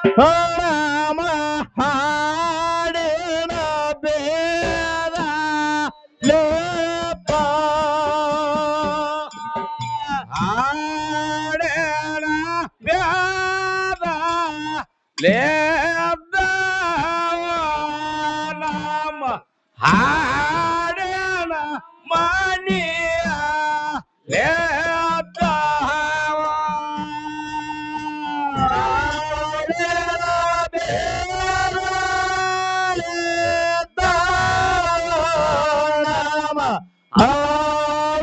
ರಾಮ ಹಾಡಿನ ಬೇದ ಲೇಪ ಹಾಡಿನ ಬೇದ ಲೇದ ರಾಮ ಹಾಡಿನ ಮಣಿಯ ಲೇದ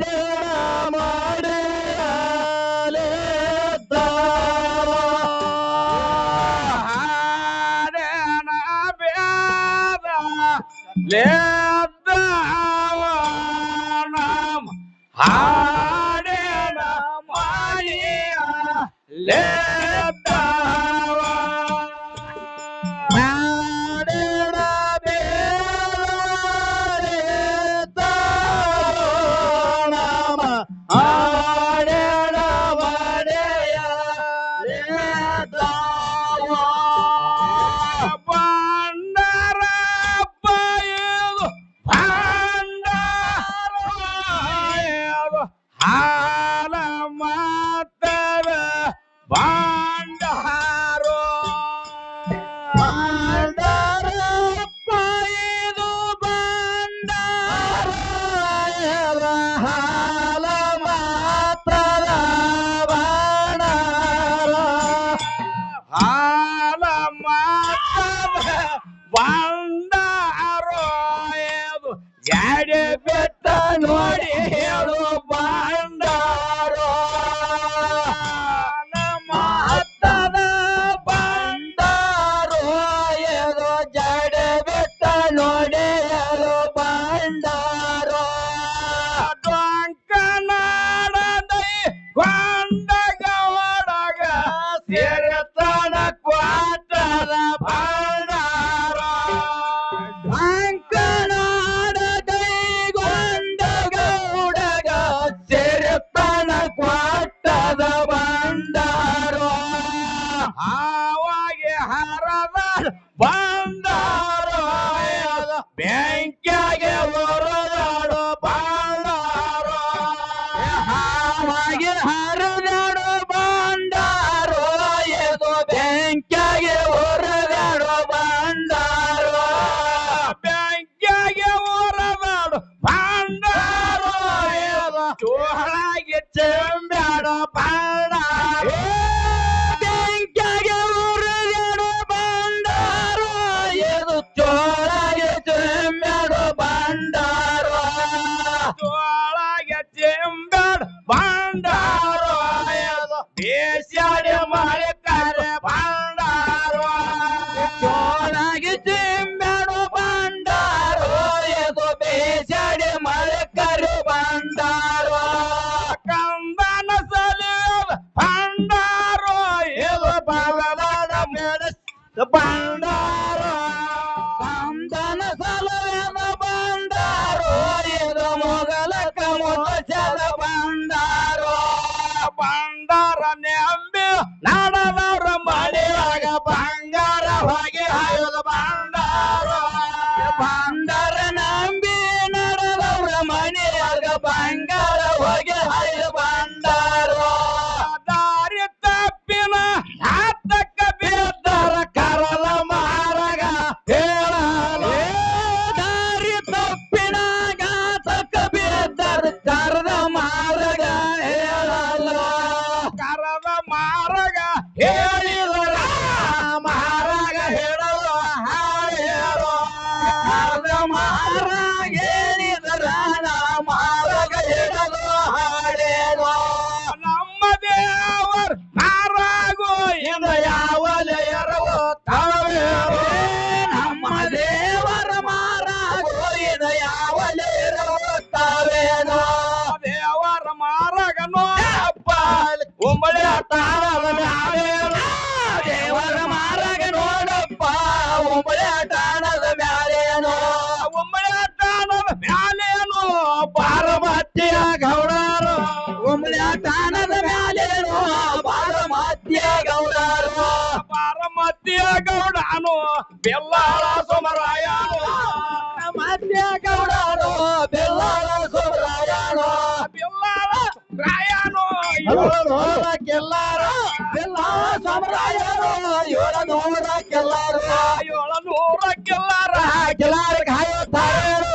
ಹಾಡಿನ ಮಣಿಯ ಲೇತಾವ ಹಾಡಿನ ಬೇಲೇತಾವ ಹಾಡಿನ ಮಣಿಯ ಲೇತಾವ ಬಂಡರಪ್ಪ ಇದು ಬಂಡಾರ ಹಾಲ ಮಾತರ ಬಾಂಡಾರೋ ಬಂಡಾರಪ್ಪ ಇದು ಬಂಡಾರ ಹಾಲ ಮಾತರ ಬಾಂಡಾರ ಹಾಲ ಮಾತರ ಬಾಂಡಾರೋ ಇದು ಜಾಡೆ ಬೆಟ್ಟ ನೋಡಿ ಹೇಳು ಬಂಡಾರೋ ಮಹತ್ತದ ಬಂಡಾರೋ ಏನು ಜಾಡೆ ಬೆಟ್ಟ ನೋಡಿ ಹೇಳು ಬಂಡಾರೋ ಡೊಂಕನಾಡದೈ ಗೊಂಡಗ ಒಡಗ ಸೇರತನ ಕ್ವಾಟದ ಬಂಡಾರೋ ಡೊಂಕನಾಡದೈ ಗೊಂಡಗ ಒಡಗ ಸೇರತನ ಕ್ವಾಟದ ಬಂಡಾರೋ ಆವಾಗಿ ಹರದ ಬಂಡಾರೋ ಬ್ಯಾಂಕ್ಯಾಗೆ ಹೊರದಾಡೋ ಬಂಡಾರೋ ಆವಾಗಿ ಹರಿದಾಡೋ ಬಂಡಾರೋ ಇದು ಬ್ಯಾಂಕ್ಯಾಗೆ ಹೊರದಾಡೋ ಬಂಡಾರೋ ಬ್ಯಾಂಕ್ಯಾಗೆ ಹೊರದಾಡೋ ಬಂಡಾರೋ ಇದು ಚೋಳಾಗಿ ಚೆಂಬ್ಯಾಡೋ ಬಂಡಾರೋ ಬ್ಯಾಂಕ್ಯಾಗೆ ಹೊರದಾಡೋ ಬಂಡಾರೋ ಇದು ಚೋಳಾಗಿ ಚೆಂಬ್ಯಾಡೋ ಬಂಡಾರೋ ಚೋಳಾಗಿ ಚೆಂಬ್ಯಾಡ ಬಂಡಾರೋ ಇದು ದೇಶಾಡಿ ಮಾಡಿದ್ದಾರೆ ಬಂಡಾರೋ ಚೋಳಾಗಿ ಚೆಂಬ್ಯಾಡೋ ಬಂಡಾರೋ ಇದು ಬೇಸಾಡಿ ಮಾಡಿದ್ದಾರೆ ಬಂಡಾರೋ ಕಂದನ ಸಲಿದ ಬಂಡಾರೋ ಇದು ಬಲದ ಮೇಲೆ ಬಂಡಾರೋ ಕಂದನ ಸಲುವೆದ ಬಂಡಾರೋ ಇದು ಮೊಗಲಕ ಮೋಚದ ಬಂಡಾರೋ ಬಂಡಾರ ನೆಂಬಿ ನಡೆದವ್ರ ಮನೆಯಾಗ ಬಂಗಾರ ಹೋಗಿ ಹಾಯೋದು ಬಂಡಾರೋ ಬಂಡಾರ ನಂಬಿ ನಡೆದವ್ರ ಮನೆಯಾಗ ಬಂಗಾರ ಹೋಗಿ ಹಾಯೋದು ಬಂಡಾರೋ ದಾರಿ ತಪ್ಪಿನ ಹತ್ತಕ್ಕ ಬಿದ್ದರ ಕರಲ ಮಾರಗ ಹೇಳಲು ದಾರಿ ತಪ್ಪಿನ ಗಾತಕ್ಕ ಬಿದ್ದರ ಕರದ ಮಾರಗ ಹೇಳಲು ಕರದ ಮಾರಗ ಹೇಳಿದರ ಮಾರಗ ಹೇಳಲು ಹಾಡೇರೋ ಕರದ ಮಾರಗ ಹೇಳಿದರ ಮಾರಗ ಹೇಳಲು ಹಾಡೇರೋ ನಮ್ಮ ದೇವರ ಮಾರಾಗೋ ಇದು ಯಾವಲೆ ಎರವು ತಾವೇರೋ ನಮ್ಮ ದೇವರ ಮಾರಾಗೋ ಇದು ಯಾವಲೆ ಎರವು ತಾವೇನೋ ದೇವರ ಮಾರಗ ನೋಡಪ್ಪ ಉಂಬಳಿ ತಾಳದ ಮ್ಯಾಲೇನೋ ದೇವರ ಮಾರಗ ನೋಡಪ್ಪ ಉಂಬಳಿ ತಾಣದ ಮ್ಯಾಲೇನೋ ಉಂಬಳಿ ತಾಣದ ಮ್ಯಾಲೇನೋ ಪಾರಮತ್ಯ ಗೌಡರು ಉಂಬಳಿ ತಾಣದ ಮ್ಯಾಲೇನೋ ಪಾರಮತ್ಯ ಗೌಡರು ಪಾರಮತ್ಯ ಬೆಲ್ಲಾಳ ಸೋಮರಾಯನು ಮತ್ತೆ ಗೌಡನು ಬೆಲ್ಲಾಳ ಸೋಮರಾಯನು ಬೆಲ್ಲಾಳ ರಾಯನು ಕೆಲ್ಲಾರ ಬೆಲ್ಲಾಳ ಸೋಮರಾಯನು 700 ಕೆಲ್ಲಾರು 700 ಕೆಲ್ಲಾರ ಕೆಲ್ಲಾರ ಕಾಯುತ್ತಾರೇನು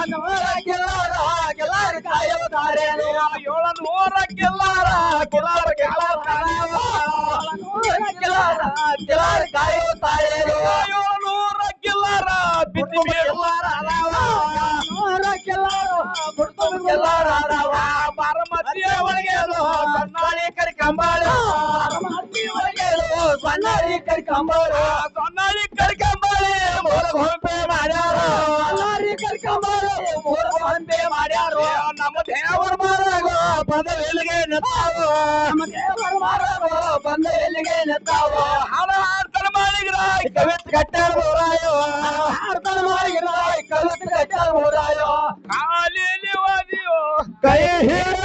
700 ಕೆಲ್ಲಾರ ಕೆಲ್ಲಾರ ಕಾಯುತ್ತಾರೇನು 700 ಕೆಲ್ಲಾರ ಕೆಲ್ಲಾರ ಕಾಯುತ್ತಾರೇನು ಕೆಲ್ಲಾರ ಕಾಯುತ್ತಾರೇನು 700 ಕೆಲ್ಲಾರ ಬಿತ್ತಿ ಬಾರಮತಿ ಒಳಗೆ ಸೊನ್ನಾಳಿ ಕರಿಕಂಬಾಳು ಸೊನ್ನಾಳಿ ಕರಿಕಂಬಾಳು ಸೊನ್ನಾಳಿ ಕರಿಕಂಬಾಳಿ ಮೂಲ ಹೊಂಪೆ ಮಾಡ್ಯಾರ ಸೊನ್ನಾಳಿ ಕರಿಕಂಬಾಳು ಮೂಲ ಹೊಂಪೆ ಮಾಡ್ಯಾರು ನಮ್ಮ ದೇವರ ಮಾರಾಗ ಬಂದ ಎಲ್ಲಿಗೆ ನಿಂತಾವು ನಮ್ಮ ದೇವರ ಮಾರಾಗ ಬಂದ ಎಲ್ಲಿಗೆ ನಿಂತಾವು ಹಾಡ ಹಾಡ್ತಾರ ಮಾಡಿದ್ರ ಕವಿತ್ ಕಟ್ಟಾರ ಬೋರಾಯೋ ಹಾಡ್ತಾರ ಮಾಡಿದ್ರ ಕವಿತ್ ಕಟ್ಟಾರ ಬೋರಾಯೋ ಕಾಲೇಲಿ ವಾದಿಯೋ ಕೈ ಹಿಡಿದು